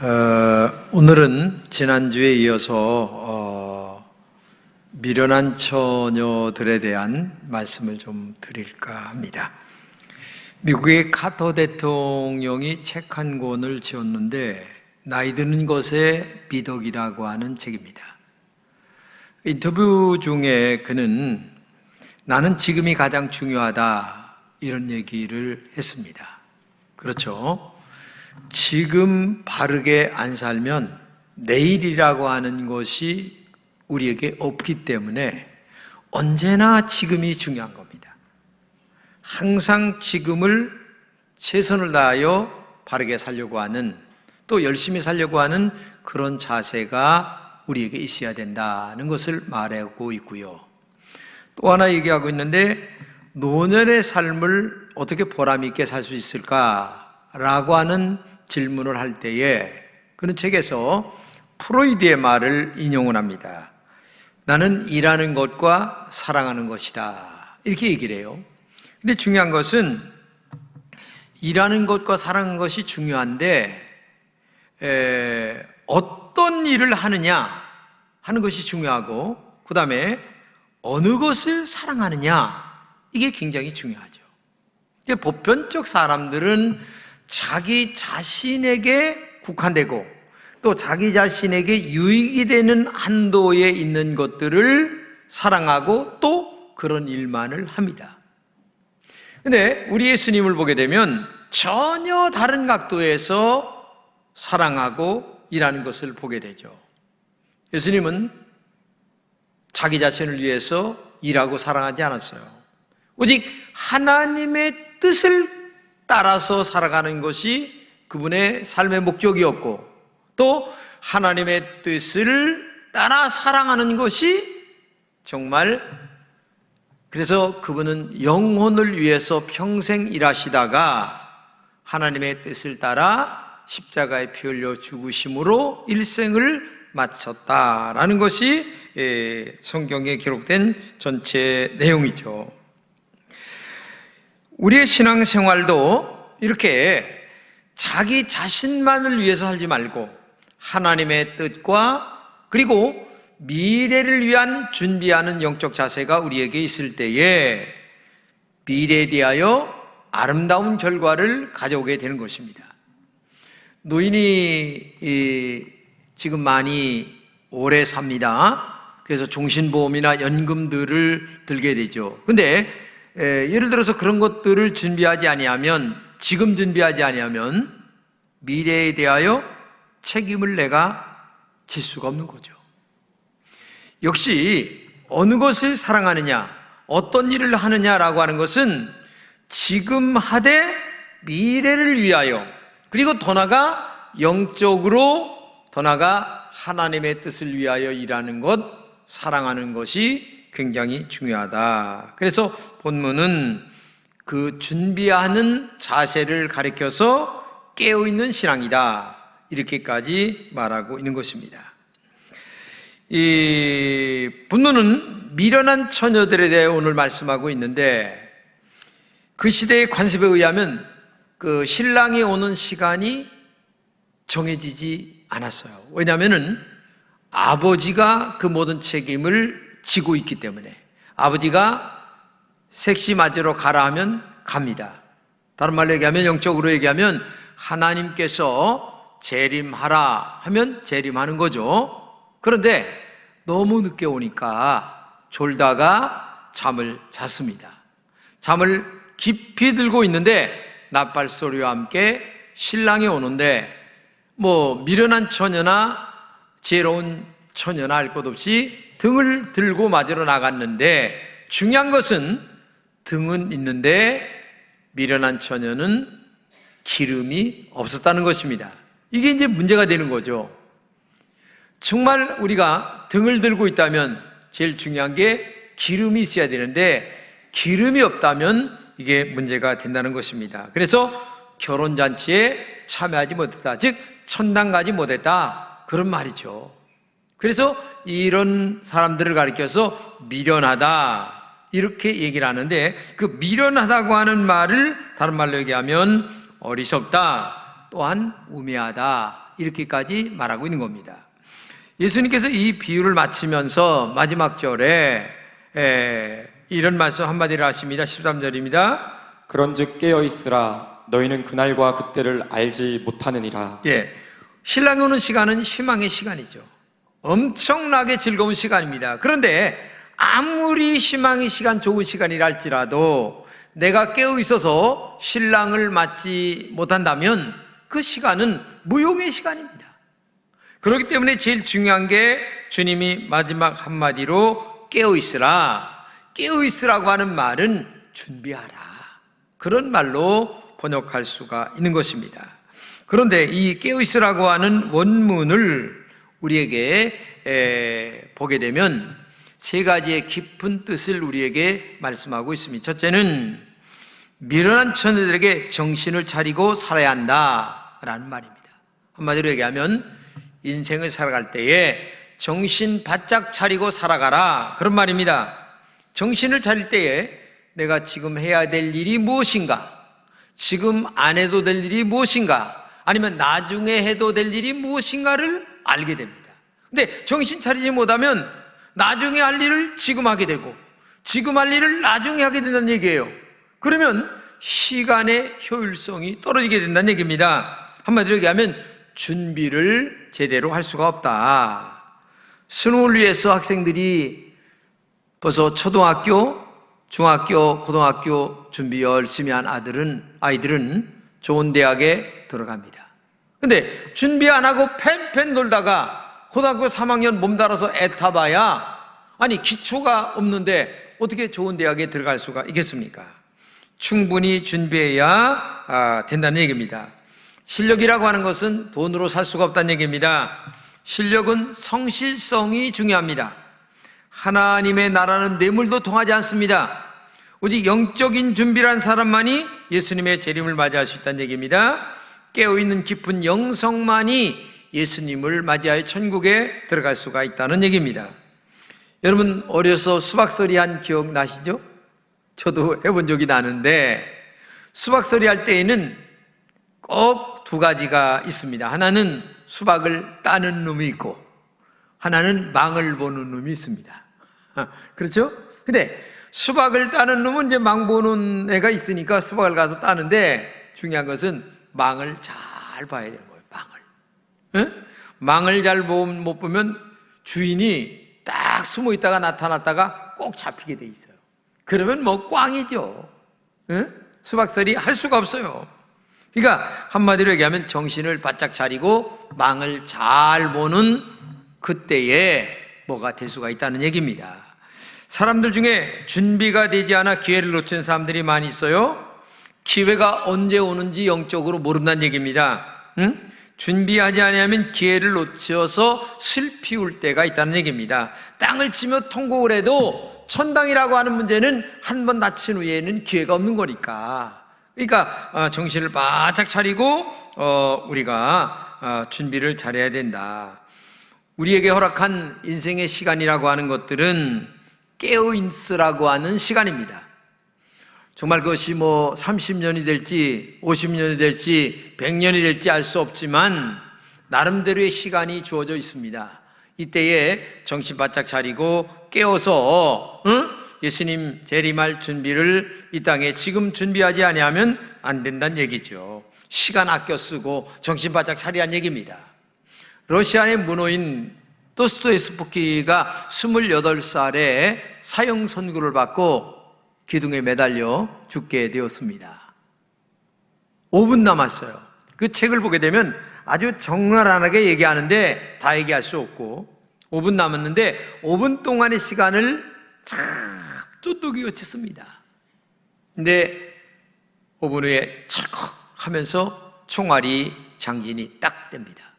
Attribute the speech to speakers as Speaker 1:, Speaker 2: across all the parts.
Speaker 1: 오늘은 지난주에 이어서 미련한 처녀들에 대한 말씀을 좀 드릴까 합니다. 미국의 카터 대통령이 책 한 권을 지었는데 나이 드는 것의 미덕이라고 하는 책입니다. 인터뷰 중에 그는 나는 지금이 가장 중요하다 이런 얘기를 했습니다. 그렇죠? 지금 바르게 안 살면 내일이라고 하는 것이 우리에게 없기 때문에 언제나 지금이 중요한 겁니다. 항상 지금을 최선을 다하여 바르게 살려고 하는, 또 열심히 살려고 하는 그런 자세가 우리에게 있어야 된다는 것을 말하고 있고요. 또 하나 얘기하고 있는데, 노년의 삶을 어떻게 보람 있게 살 수 있을까라고 하는 질문을 할 때에 그는 책에서 프로이드의 말을 인용을 합니다. 나는 일하는 것과 사랑하는 것이다, 이렇게 얘기를 해요. 근데 중요한 것은 일하는 것과 사랑하는 것이 중요한데 어떤 일을 하느냐 하는 것이 중요하고, 그 다음에 어느 것을 사랑하느냐, 이게 굉장히 중요하죠. 보편적 사람들은 자기 자신에게 국한되고 또 자기 자신에게 유익이 되는 한도에 있는 것들을 사랑하고 또 그런 일만을 합니다. 근데 우리 예수님을 보게 되면 전혀 다른 각도에서 사랑하고 일하는 것을 보게 되죠. 예수님은 자기 자신을 위해서 일하고 사랑하지 않았어요. 오직 하나님의 뜻을 따라서 살아가는 것이 그분의 삶의 목적이었고, 또 하나님의 뜻을 따라 사랑하는 것이 정말, 그래서 그분은 영혼을 위해서 평생 일하시다가 하나님의 뜻을 따라 십자가에 피 흘려 죽으심으로 일생을 마쳤다라는 것이 성경에 기록된 전체 내용이죠. 우리의 신앙생활도 이렇게 자기 자신만을 위해서 살지 말고 하나님의 뜻과 그리고 미래를 위한 준비하는 영적 자세가 우리에게 있을 때에 미래에 대하여 아름다운 결과를 가져오게 되는 것입니다. 노인이 지금 많이 오래 삽니다. 그래서 종신보험이나 연금들을 들게 되죠. 근데 예를 들어서 그런 것들을 준비하지 아니하면, 지금 준비하지 아니하면 미래에 대하여 책임을 내가 질 수가 없는 거죠. 역시 어느 것을 사랑하느냐, 어떤 일을 하느냐라고 하는 것은 지금 하되 미래를 위하여, 그리고 더 나아가 영적으로 더 나아가 하나님의 뜻을 위하여 일하는 것, 사랑하는 것이 굉장히 중요하다. 그래서 본문은 그 준비하는 자세를 가리켜서 깨어있는 신앙이다, 이렇게까지 말하고 있는 것입니다. 이 본문은 미련한 처녀들에 대해 오늘 말씀하고 있는데, 그 시대의 관습에 의하면 그 신랑이 오는 시간이 정해지지 않았어요. 왜냐하면은 아버지가 그 모든 책임을 지고 있기 때문에, 아버지가 색시 맞으러 가라 하면 갑니다. 다른 말로 얘기하면, 영적으로 얘기하면 하나님께서 재림하라 하면 재림하는 거죠. 그런데 너무 늦게 오니까 졸다가 잠을 잤습니다. 잠을 깊이 들고 있는데 나팔소리와 함께 신랑이 오는데, 미련한 처녀나 지혜로운 처녀나 할 것 없이 등을 들고 맞으러 나갔는데, 중요한 것은 등은 있는데 미련한 처녀는 기름이 없었다는 것입니다. 이게 이제 문제가 되는 거죠. 정말 우리가 등을 들고 있다면 제일 중요한 게 기름이 있어야 되는데, 기름이 없다면 이게 문제가 된다는 것입니다. 그래서 결혼잔치에 참여하지 못했다, 즉 천당 가지 못했다, 그런 말이죠. 그래서 이런 사람들을 가리켜서 미련하다, 이렇게 얘기를 하는데, 그 미련하다고 하는 말을 다른 말로 얘기하면 어리석다, 또한 우매하다, 이렇게까지 말하고 있는 겁니다. 예수님께서 이 비유를 마치면서 마지막 절에 이런 말씀 한마디를 하십니다. 13절입니다.
Speaker 2: 그런즉 깨어있으라 너희는 그날과 그때를 알지 못하느니라.
Speaker 1: 신랑이 오는 시간은 희망의 시간이죠. 엄청나게 즐거운 시간입니다. 그런데 아무리 희망의 시간, 좋은 시간이라 할지라도 내가 깨어 있어서 신랑을 맞지 못한다면 그 시간은 무용의 시간입니다. 그렇기 때문에 제일 중요한 게 주님이 마지막 한마디로 깨어 있으라. 깨어 있으라고 하는 말은 준비하라. 그런 말로 번역할 수가 있는 것입니다. 그런데 이 깨어 있으라고 하는 원문을 우리에게 보게 되면 세 가지의 깊은 뜻을 우리에게 말씀하고 있습니다. 첫째는 미련한 처녀들에게 정신을 차리고 살아야 한다라는 말입니다. 한마디로 얘기하면 인생을 살아갈 때에 정신 바짝 차리고 살아가라, 그런 말입니다. 정신을 차릴 때에 내가 지금 해야 될 일이 무엇인가, 지금 안 해도 될 일이 무엇인가, 아니면 나중에 해도 될 일이 무엇인가를 알게 됩니다. 근데 정신 차리지 못하면 나중에 할 일을 지금 하게 되고 지금 할 일을 나중에 하게 된다는 얘기예요. 그러면 시간의 효율성이 떨어지게 된다는 얘기입니다. 한마디로 얘기하면 준비를 제대로 할 수가 없다. 수능을 위해서 학생들이 벌써 초등학교, 중학교, 고등학교 준비 열심히 한 아이들은 좋은 대학에 들어갑니다. 근데 준비 안 하고 팬팬 놀다가 고등학교 3학년 몸달아서 애타봐야, 아니 기초가 없는데 어떻게 좋은 대학에 들어갈 수가 있겠습니까? 충분히 준비해야 된다는 얘기입니다. 실력이라고 하는 것은 돈으로 살 수가 없다는 얘기입니다. 실력은 성실성이 중요합니다. 하나님의 나라는 뇌물도 통하지 않습니다. 오직 영적인 준비를 한 사람만이 예수님의 재림을 맞이할 수 있다는 얘기입니다. 깨어있는 깊은 영성만이 예수님을 맞이하여 천국에 들어갈 수가 있다는 얘기입니다. 여러분 어려서 수박서리 한 기억 나시죠? 저도 해본 적이 나는데, 수박서리 할 때에는 꼭 두 가지가 있습니다. 하나는 수박을 따는 놈이 있고 하나는 망을 보는 놈이 있습니다. 그렇죠? 근데 수박을 따는 놈은 이제 망 보는 애가 있으니까 수박을 가서 따는데, 중요한 것은 망을 잘 봐야 되는 거예요. 망을 잘 못 보면 주인이 딱 숨어 있다가 나타났다가 꼭 잡히게 돼 있어요. 그러면 뭐 꽝이죠. 수박서리 할 수가 없어요. 그러니까 한마디로 얘기하면 정신을 바짝 차리고 망을 잘 보는 그때에 뭐가 될 수가 있다는 얘기입니다. 사람들 중에 준비가 되지 않아 기회를 놓치는 사람들이 많이 있어요. 기회가 언제 오는지 영적으로 모른다는 얘기입니다. 준비하지 않으면 기회를 놓쳐서 슬피울 때가 있다는 얘기입니다. 땅을 치며 통곡을 해도 천당이라고 하는 문제는 한 번 다친 후에는 기회가 없는 거니까. 그러니까 정신을 바짝 차리고 우리가 준비를 잘해야 된다. 우리에게 허락한 인생의 시간이라고 하는 것들은 깨어있으라고 하는 시간입니다. 정말 그것이 뭐 30년이 될지 50년이 될지 100년이 될지 알 수 없지만 나름대로의 시간이 주어져 있습니다. 이때에 정신 바짝 차리고 깨어서 예수님 재림할 준비를 이 땅에 지금 준비하지 아니하면 안 된다는 얘기죠. 시간 아껴 쓰고 정신 바짝 차리라는 얘기입니다. 러시아의 문호인 도스토옙스키가 28살에 사형 선고를 받고 기둥에 매달려 죽게 되었습니다. 5분 남았어요. 그 책을 보게 되면 아주 적나라하게 얘기하는데 다 얘기할 수 없고, 5분 남았는데 5분 동안의 시간을 참 쫀득이같이 씁니다. 근데 5분 후에 철컥 하면서 총알이 장진이 딱 됩니다.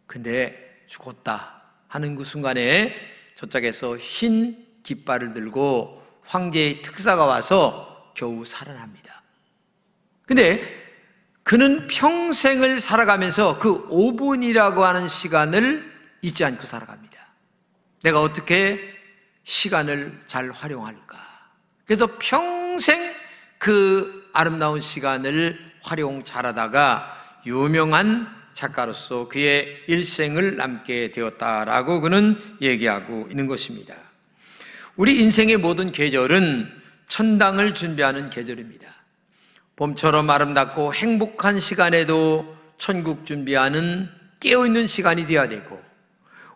Speaker 1: 근데 죽었다 하는 그 순간에 저쪽에서 흰 깃발을 들고 황제의 특사가 와서 겨우 살아납니다. 근데 그는 평생을 살아가면서 그 5분이라고 하는 시간을 잊지 않고 살아갑니다. 내가 어떻게 시간을 잘 활용할까? 그래서 평생 그 아름다운 시간을 활용 잘하다가 유명한 작가로서 그의 일생을 남게 되었다라고 그는 얘기하고 있는 것입니다. 우리 인생의 모든 계절은 천당을 준비하는 계절입니다. 봄처럼 아름답고 행복한 시간에도 천국 준비하는 깨어있는 시간이 되어야 되고,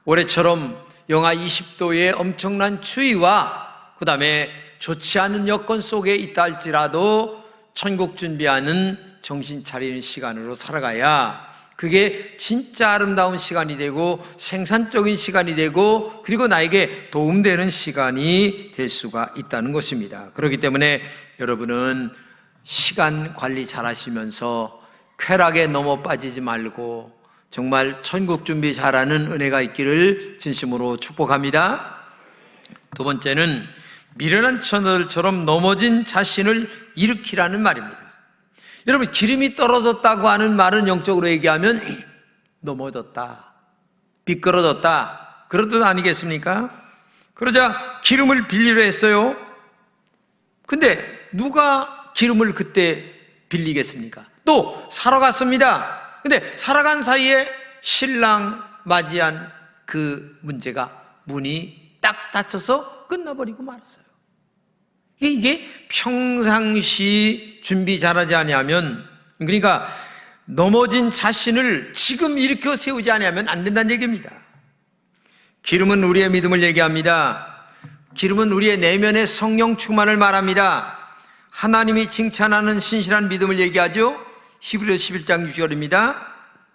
Speaker 1: 올해처럼 영하 20도의 엄청난 추위와 그 다음에 좋지 않은 여건 속에 있다 할지라도 천국 준비하는 정신 차리는 시간으로 살아가야 그게 진짜 아름다운 시간이 되고 생산적인 시간이 되고 그리고 나에게 도움되는 시간이 될 수가 있다는 것입니다. 그렇기 때문에 여러분은 시간 관리 잘 하시면서 쾌락에 넘어 빠지지 말고 정말 천국 준비 잘하는 은혜가 있기를 진심으로 축복합니다. 두 번째는 미련한 처녀들처럼 넘어진 자신을 일으키라는 말입니다. 여러분, 기름이 떨어졌다고 하는 말은 영적으로 얘기하면 넘어졌다, 미끄러졌다 그런 뜻 아니겠습니까? 그러자 기름을 빌리려 했어요. 근데 누가 기름을 그때 빌리겠습니까? 또 사러 갔습니다. 근데 살아간 사이에 신랑 맞이한 그 문제가 문이 딱 닫혀서 끝나버리고 말았어요. 이게 평상시 준비 잘하지 아니하면, 그러니까 넘어진 자신을 지금 일으켜 세우지 아니하면 안 된다는 얘기입니다. 기름은 우리의 믿음을 얘기합니다. 기름은 우리의 내면의 성령 충만을 말합니다. 하나님이 칭찬하는 신실한 믿음을 얘기하죠. 히브리서 11장 6절입니다.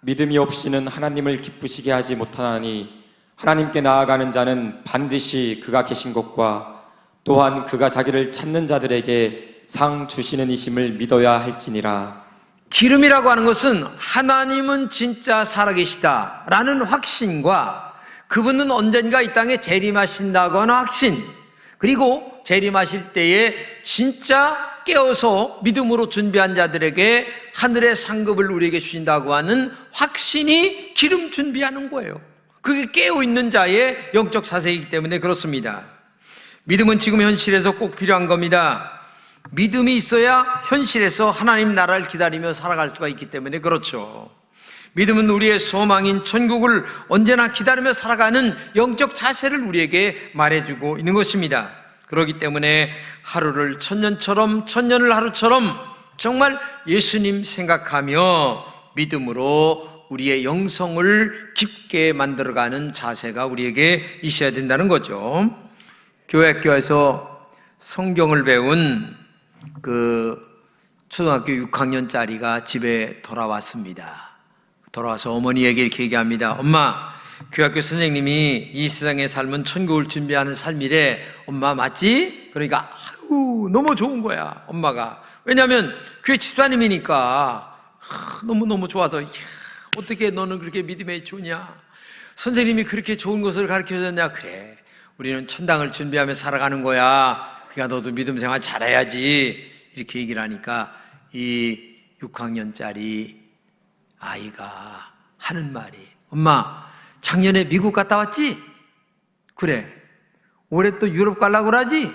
Speaker 2: 믿음이 없이는 하나님을 기쁘시게 하지 못하나니 하나님께 나아가는 자는 반드시 그가 계신 것과 또한 그가 자기를 찾는 자들에게 상 주시는 이심을 믿어야 할지니라.
Speaker 1: 기름이라고 하는 것은 하나님은 진짜 살아계시다라는 확신과 그분은 언젠가 이 땅에 재림하신다고 하는 확신, 그리고 재림하실 때에 진짜 깨어서 믿음으로 준비한 자들에게 하늘의 상급을 우리에게 주신다고 하는 확신이 기름 준비하는 거예요. 그게 깨어있는 자의 영적 자세이기 때문에 그렇습니다. 믿음은 지금 현실에서 꼭 필요한 겁니다. 믿음이 있어야 현실에서 하나님 나라를 기다리며 살아갈 수가 있기 때문에 그렇죠. 믿음은 우리의 소망인 천국을 언제나 기다리며 살아가는 영적 자세를 우리에게 말해주고 있는 것입니다. 그렇기 때문에 하루를 천년처럼, 천년을 하루처럼 정말 예수님 생각하며 믿음으로 우리의 영성을 깊게 만들어가는 자세가 우리에게 있어야 된다는 거죠. 교회학교에서 성경을 배운 그 초등학교 6학년짜리가 집에 돌아왔습니다. 돌아와서 어머니에게 이렇게 얘기합니다. 엄마, 교회학교 선생님이 이 세상의 삶은 천국을 준비하는 삶이래. 엄마 맞지? 그러니까 아유 너무 좋은 거야 엄마가. 왜냐하면 교회 집사님이니까 너무너무 좋아서, 이야, 어떻게 너는 그렇게 믿음에 좋냐? 선생님이 그렇게 좋은 것을 가르쳐줬냐? 그래, 우리는 천당을 준비하며 살아가는 거야. 그러니까 너도 믿음 생활 잘해야지. 이렇게 얘기를 하니까 이 6학년짜리 아이가 하는 말이, 엄마 작년에 미국 갔다 왔지? 그래. 올해 또 유럽 가려고 그러지?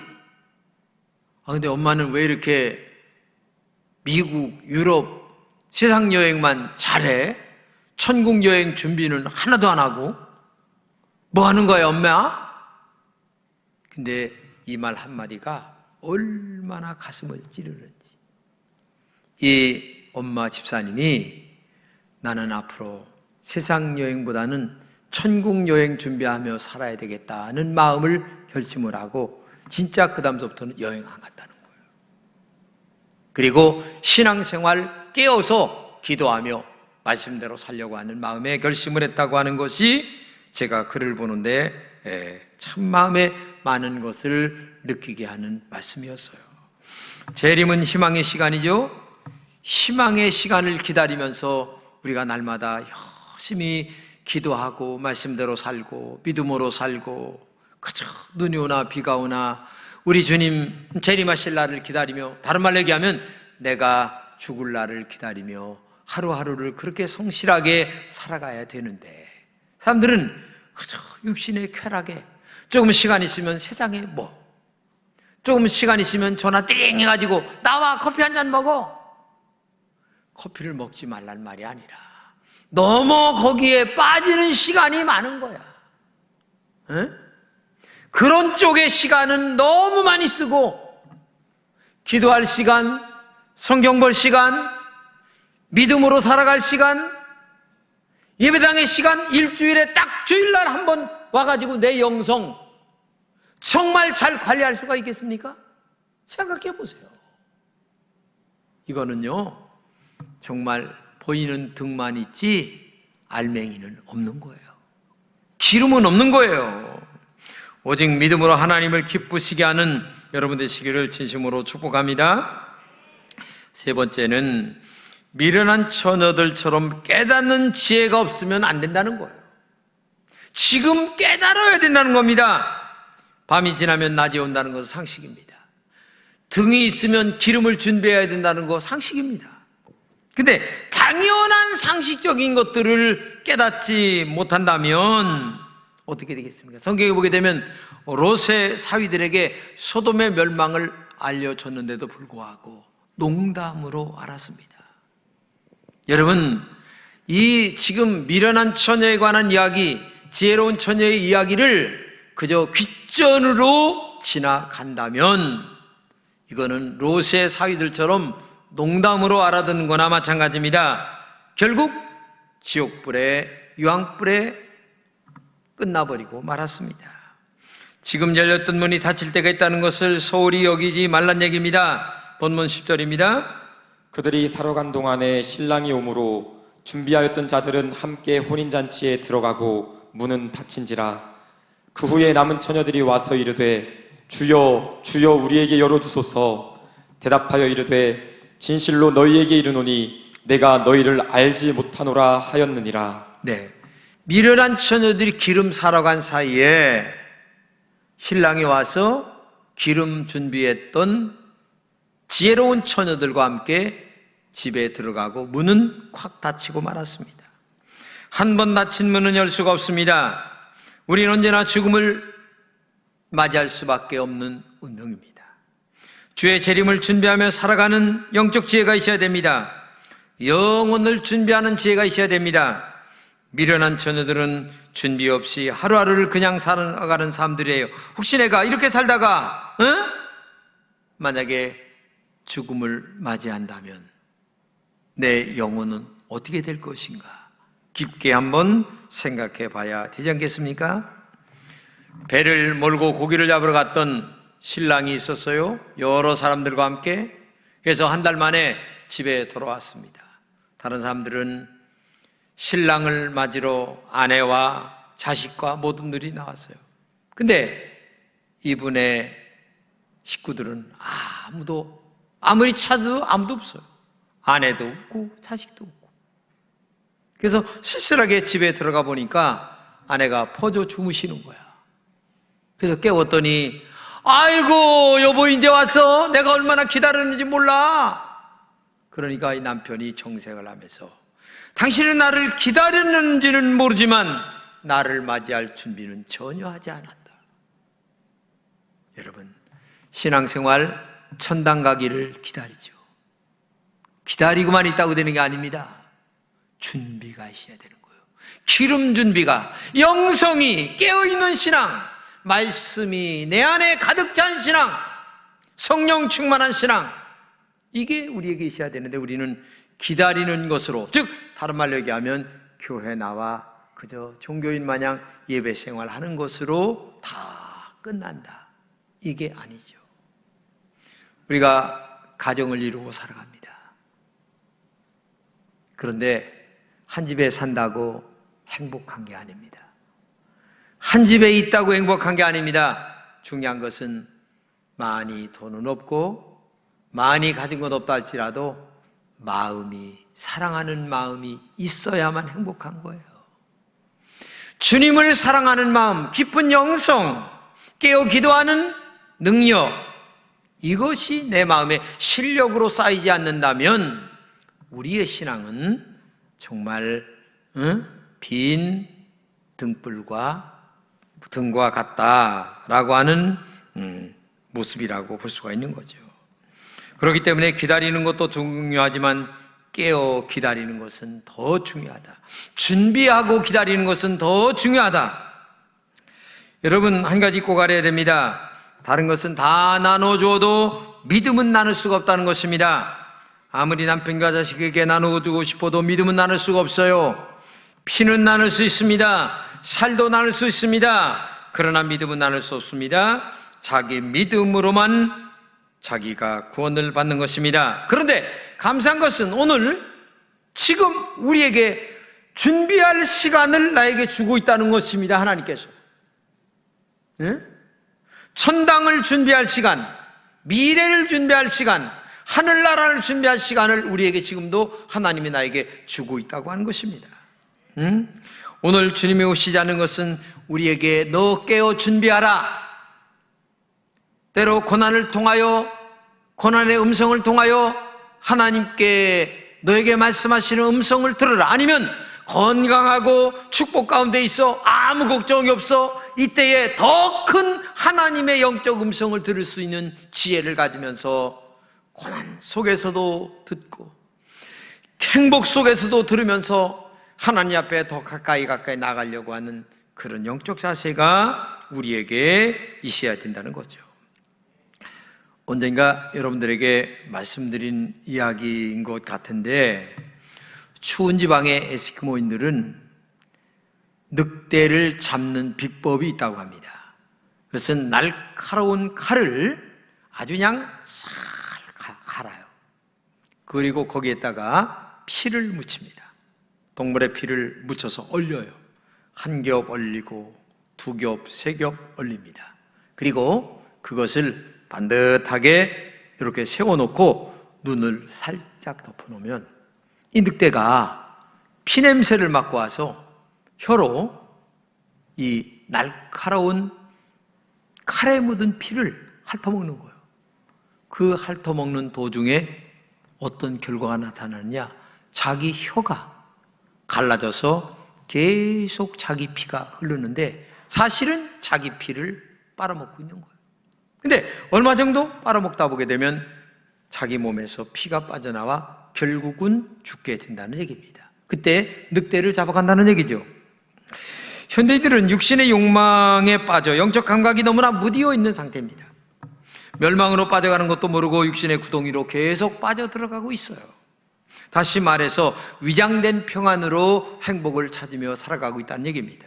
Speaker 1: 근데 엄마는 왜 이렇게 미국, 유럽, 세상 여행만 잘해? 천국 여행 준비는 하나도 안 하고? 뭐 하는 거야, 엄마? 근데 이 말 한마디가 얼마나 가슴을 찌르는지. 이 엄마 집사님이 나는 앞으로 세상 여행보다는 천국 여행 준비하며 살아야 되겠다는 마음을 결심을 하고 진짜 그 다음부터는 여행 안 갔다는 거예요. 그리고 신앙생활 깨어서 기도하며 말씀대로 살려고 하는 마음에 결심을 했다고 하는 것이 제가 글을 보는데 참 마음에 많은 것을 느끼게 하는 말씀이었어요. 재림은 희망의 시간이죠. 희망의 시간을 기다리면서 우리가 날마다 열심히 기도하고 말씀대로 살고 믿음으로 살고, 그저 눈이 오나 비가 오나 우리 주님 재림하실 날을 기다리며, 다른 말로 얘기하면 내가 죽을 날을 기다리며 하루하루를 그렇게 성실하게 살아가야 되는데, 사람들은 그저 육신의 쾌락에 조금 시간 있으면 세상에 조금 시간 있으면 전화 띵 해가지고 나와 커피 한 잔 먹어. 커피를 먹지 말란 말이 아니라 너무 거기에 빠지는 시간이 많은 거야. 에? 그런 쪽의 시간은 너무 많이 쓰고, 기도할 시간, 성경 볼 시간, 믿음으로 살아갈 시간, 예배당의 시간, 일주일에 딱 주일날 한 번 와가지고 내 영성 정말 잘 관리할 수가 있겠습니까? 생각해 보세요. 이거는요, 정말 보이는 등만 있지 알맹이는 없는 거예요. 기름은 없는 거예요. 오직 믿음으로 하나님을 기쁘시게 하는 여러분 되시기를 진심으로 축복합니다. 세 번째는 미련한 처녀들처럼 깨닫는 지혜가 없으면 안 된다는 거예요. 지금 깨달아야 된다는 겁니다. 밤이 지나면 낮이 온다는 것은 상식입니다. 등이 있으면 기름을 준비해야 된다는 거 상식입니다. 근데 당연한 상식적인 것들을 깨닫지 못한다면 어떻게 되겠습니까? 성경에 보게 되면 롯의 사위들에게 소돔의 멸망을 알려줬는데도 불구하고 농담으로 알았습니다. 여러분, 이 지금 미련한 처녀에 관한 이야기, 지혜로운 처녀의 이야기를 그저 귓전으로 지나간다면 이거는 롯의 사위들처럼 농담으로 알아듣는 거나 마찬가지입니다. 결국 지옥불에, 유황불에 끝나버리고 말았습니다. 지금 열렸던 문이 닫힐 때가 있다는 것을 소홀히 여기지 말란 얘기입니다. 본문 10절입니다.
Speaker 2: 그들이 사러 간 동안에 신랑이 오므로 준비하였던 자들은 함께 혼인잔치에 들어가고 문은 닫힌지라. 그 후에 남은 처녀들이 와서 이르되 주여 주여 우리에게 열어주소서. 대답하여 이르되 진실로 너희에게 이르노니 내가 너희를 알지 못하노라 하였느니라.
Speaker 1: 네, 미련한 처녀들이 기름 사러 간 사이에 신랑이 와서 기름 준비했던 지혜로운 처녀들과 함께 집에 들어가고 문은 콱 닫히고 말았습니다. 한 번 닫힌 문은 열 수가 없습니다. 우리는 언제나 죽음을 맞이할 수밖에 없는 운명입니다. 주의 재림을 준비하며 살아가는 영적 지혜가 있어야 됩니다. 영혼을 준비하는 지혜가 있어야 됩니다. 미련한 처녀들은 준비 없이 하루하루를 그냥 살아가는 사람들이에요. 혹시 내가 이렇게 살다가 만약에 죽음을 맞이한다면 내 영혼은 어떻게 될 것인가? 깊게 한번 생각해 봐야 되지 않겠습니까? 배를 몰고 고기를 잡으러 갔던 신랑이 있었어요. 여러 사람들과 함께. 그래서 한 달 만에 집에 돌아왔습니다. 다른 사람들은 신랑을 맞으러 아내와 자식과 모든들이 나왔어요. 근데 이분의 식구들은 아무리 찾아도 아무도 없어요. 아내도 없고 자식도 없고. 그래서 쓸쓸하게 집에 들어가 보니까 아내가 퍼져 주무시는 거야. 그래서 깨웠더니 아이고 여보 이제 왔어? 내가 얼마나 기다렸는지 몰라. 그러니까 이 남편이 정색을 하면서 당신은 나를 기다렸는지는 모르지만 나를 맞이할 준비는 전혀 하지 않았다. 여러분, 신앙생활 천당 가기를 기다리죠. 기다리고만 있다고 되는 게 아닙니다. 준비가 있어야 되는 거예요. 기름 준비가, 영성이 깨어있는 신앙, 말씀이 내 안에 가득 찬 신앙, 성령 충만한 신앙, 이게 우리에게 있어야 되는데 우리는 기다리는 것으로, 즉 다른 말로 얘기하면 교회 나와 그저 종교인 마냥 예배 생활하는 것으로 다 끝난다. 이게 아니죠. 우리가 가정을 이루고 살아갑니다. 그런데 한 집에 산다고 행복한 게 아닙니다. 한 집에 있다고 행복한 게 아닙니다. 중요한 것은 많이 돈은 없고 많이 가진 것 없다 할지라도 마음이, 사랑하는 마음이 있어야만 행복한 거예요. 주님을 사랑하는 마음, 깊은 영성, 깨어 기도하는 능력, 이것이 내 마음에 실력으로 쌓이지 않는다면 우리의 신앙은 정말 빈 등과 같다라고 하는 모습이라고 볼 수가 있는 거죠. 그렇기 때문에 기다리는 것도 중요하지만 깨어 기다리는 것은 더 중요하다. 준비하고 기다리는 것은 더 중요하다. 여러분, 한 가지 꼭 알아야 됩니다. 다른 것은 다 나눠줘도 믿음은 나눌 수가 없다는 것입니다. 아무리 남편과 자식에게 나누어주고 싶어도 믿음은 나눌 수가 없어요. 피는 나눌 수 있습니다. 살도 나눌 수 있습니다. 그러나 믿음은 나눌 수 없습니다. 자기 믿음으로만 자기가 구원을 받는 것입니다. 그런데 감사한 것은 오늘 지금 우리에게 준비할 시간을 나에게 주고 있다는 것입니다. 하나님께서. 네? 천당을 준비할 시간, 미래를 준비할 시간, 하늘나라를 준비할 시간을 우리에게 지금도 하나님이 나에게 주고 있다고 하는 것입니다. 오늘 주님이 오시자는 것은 우리에게 너 깨어 준비하라. 때로 고난을 통하여, 고난의 음성을 통하여 하나님께 너에게 말씀하시는 음성을 들으라. 아니면 건강하고 축복 가운데 있어 아무 걱정이 없어. 이때에 더 큰 하나님의 영적 음성을 들을 수 있는 지혜를 가지면서 고난 속에서도 듣고 행복 속에서도 들으면서 하나님 앞에 더 가까이 나가려고 하는 그런 영적 자세가 우리에게 있어야 된다는 거죠. 언젠가 여러분들에게 말씀드린 이야기인 것 같은데, 추운 지방의 에스키모인들은 늑대를 잡는 비법이 있다고 합니다. 그것은 날카로운 칼을 아주 그냥 잘 갈아요. 그리고 거기에다가 피를 묻힙니다. 동물의 피를 묻혀서 얼려요. 한 겹 얼리고 두 겹, 세 겹 얼립니다. 그리고 그것을 반듯하게 이렇게 세워놓고 눈을 살짝 덮어놓으면 이 늑대가 피냄새를 맡고 와서 혀로 이 날카로운 칼에 묻은 피를 핥아먹는 거예요. 그 핥아먹는 도중에 어떤 결과가 나타나느냐? 자기 혀가 갈라져서 계속 자기 피가 흐르는데 사실은 자기 피를 빨아먹고 있는 거예요. 근데 얼마 정도 빨아먹다 보게 되면 자기 몸에서 피가 빠져나와 결국은 죽게 된다는 얘기입니다. 그때 늑대를 잡아간다는 얘기죠. 현대인들은 육신의 욕망에 빠져 영적 감각이 너무나 무디어 있는 상태입니다. 멸망으로 빠져가는 것도 모르고 육신의 구덩이로 계속 빠져들어가고 있어요. 다시 말해서 위장된 평안으로 행복을 찾으며 살아가고 있다는 얘기입니다.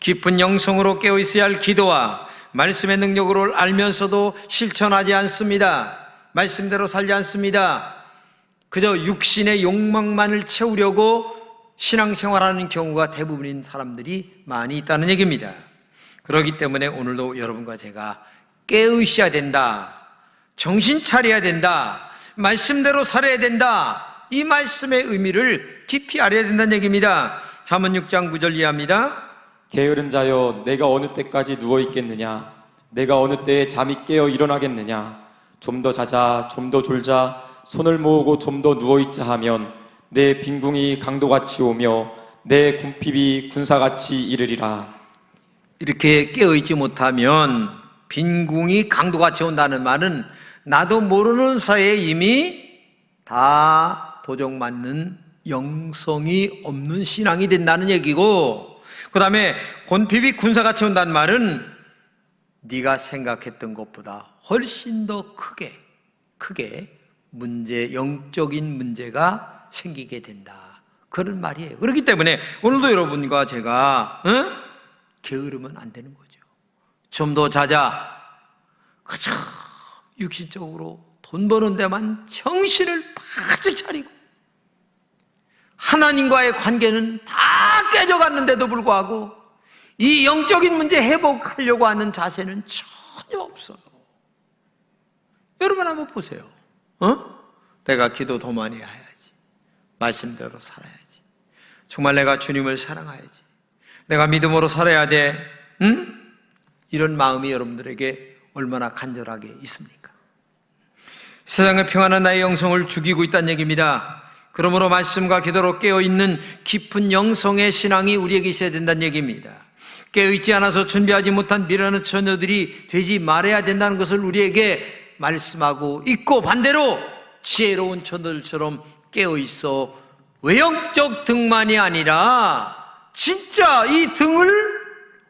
Speaker 1: 깊은 영성으로 깨어있어야 할 기도와 말씀의 능력으로 알면서도 실천하지 않습니다. 말씀대로 살지 않습니다. 그저 육신의 욕망만을 채우려고 신앙생활하는 경우가 대부분인 사람들이 많이 있다는 얘기입니다. 그렇기 때문에 오늘도 여러분과 제가 깨어있어야 된다, 정신 차려야 된다, 말씀대로 살아야 된다, 이 말씀의 의미를 깊이 알아야 된다는 얘기입니다. 잠언 6장 9절 이하입니다.
Speaker 2: 게으른 자여, 내가 어느 때까지 누워 있겠느냐? 내가 어느 때에 잠이 깨어 일어나겠느냐? 좀 더 자자, 좀 더 졸자, 손을 모으고 좀 더 누워 있자 하면 내 빈궁이 강도같이 오며 내 곰핍이 군사같이 이르리라.
Speaker 1: 이렇게 깨어있지 못하면 빈궁이 강도같이 온다는 말은 나도 모르는 사이에 이미 다 도적맞는 영성이 없는 신앙이 된다는 얘기고, 그 다음에 곰핍이 군사같이 온다는 말은 네가 생각했던 것보다 훨씬 더 크게 영적인 문제가 생기게 된다, 그런 말이에요. 그렇기 때문에 오늘도 여러분과 제가 게으르면 안 되는 거죠. 좀 더 자자, 그저 육신적으로 돈 버는 데만 정신을 바짝 차리고 하나님과의 관계는 다 깨져갔는데도 불구하고 이 영적인 문제 회복하려고 하는 자세는 전혀 없어요. 여러분 한번 보세요. 내가 기도 더 많이 해야지, 말씀대로 살아야지, 정말 내가 주님을 사랑해야지, 내가 믿음으로 살아야 돼, 이런 마음이 여러분들에게 얼마나 간절하게 있습니까? 세상의 평안한 나의 영성을 죽이고 있다는 얘기입니다. 그러므로 말씀과 기도로 깨어있는 깊은 영성의 신앙이 우리에게 있어야 된다는 얘기입니다. 깨어있지 않아서 준비하지 못한 미련한 처녀들이 되지 말아야 된다는 것을 우리에게 말씀하고 있고, 반대로 지혜로운 처녀들처럼 깨어 있어 외형적 등만이 아니라 진짜 이 등을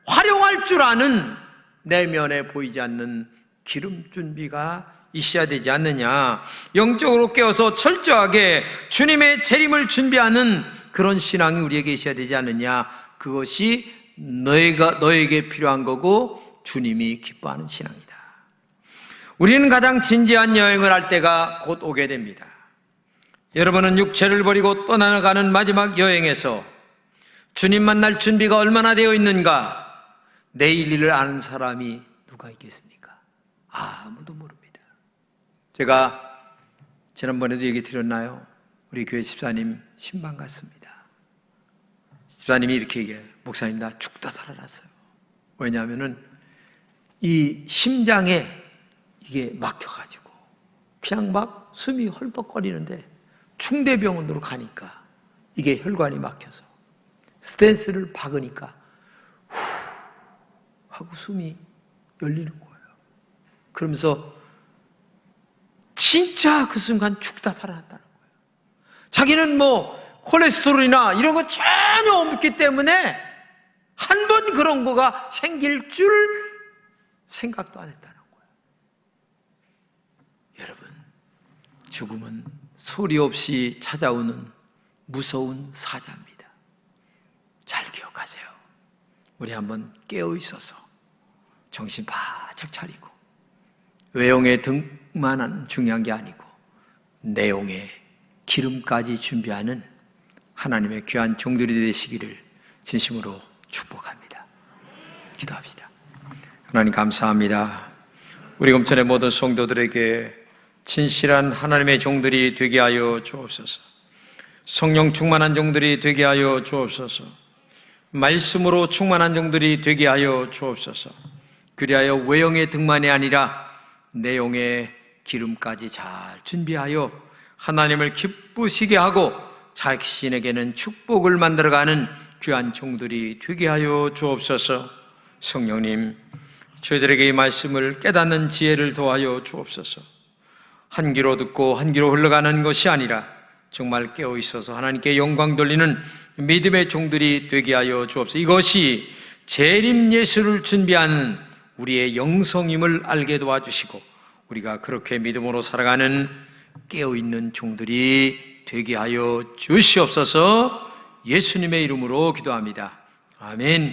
Speaker 1: 활용할 줄 아는 내면에 보이지 않는 기름 준비가 있어야 되지 않느냐. 영적으로 깨어서 철저하게 주님의 재림을 준비하는 그런 신앙이 우리에게 있어야 되지 않느냐. 그것이 너에게 필요한 거고 주님이 기뻐하는 신앙이다. 우리는 가장 진지한 여행을 할 때가 곧 오게 됩니다. 여러분은 육체를 버리고 떠나가는 마지막 여행에서 주님 만날 준비가 얼마나 되어 있는가? 내일 일을 아는 사람이 누가 있겠습니까? 아무도 모릅니다. 제가 지난번에도 얘기 드렸나요? 우리 교회 집사님 신방 갔습니다. 집사님이 이렇게 얘기해요. 목사님, 나 죽다 살아났어요. 왜냐하면은 이 심장에 이게 막혀가지고 그냥 막 숨이 헐떡거리는데 충대병원으로 가니까 이게 혈관이 막혀서 스탠스를 박으니까 후 하고 숨이 열리는 거예요. 그러면서 진짜 그 순간 죽다 살아났다는 거예요. 자기는 뭐 콜레스테롤이나 이런 거 전혀 없기 때문에 한 번 그런 거가 생길 줄 생각도 안 했다는 거예요. 여러분, 죽음은 소리 없이 찾아오는 무서운 사자입니다. 잘 기억하세요. 우리 한번 깨어 있어서 정신 바짝 차리고 외형의 등만은 중요한 게 아니고 내용의 기름까지 준비하는 하나님의 귀한 종들이 되시기를 진심으로 축복합니다. 기도합시다. 하나님 감사합니다. 우리 금천의 모든 성도들에게 진실한 하나님의 종들이 되게 하여 주옵소서. 성령 충만한 종들이 되게 하여 주옵소서. 말씀으로 충만한 종들이 되게 하여 주옵소서. 그리하여 외형의 등만이 아니라 내용의 기름까지 잘 준비하여 하나님을 기쁘시게 하고 자신에게는 축복을 만들어가는 귀한 종들이 되게 하여 주옵소서. 성령님, 저희들에게 이 말씀을 깨닫는 지혜를 더하여 주옵소서. 한 귀로 듣고 한 귀로 흘러가는 것이 아니라 정말 깨어 있어서 하나님께 영광 돌리는 믿음의 종들이 되게 하여 주옵소서. 이것이 재림 예수를 준비하는 우리의 영성임을 알게 도와주시고 우리가 그렇게 믿음으로 살아가는 깨어있는 종들이 되게 하여 주시옵소서. 예수님의 이름으로 기도합니다. 아멘.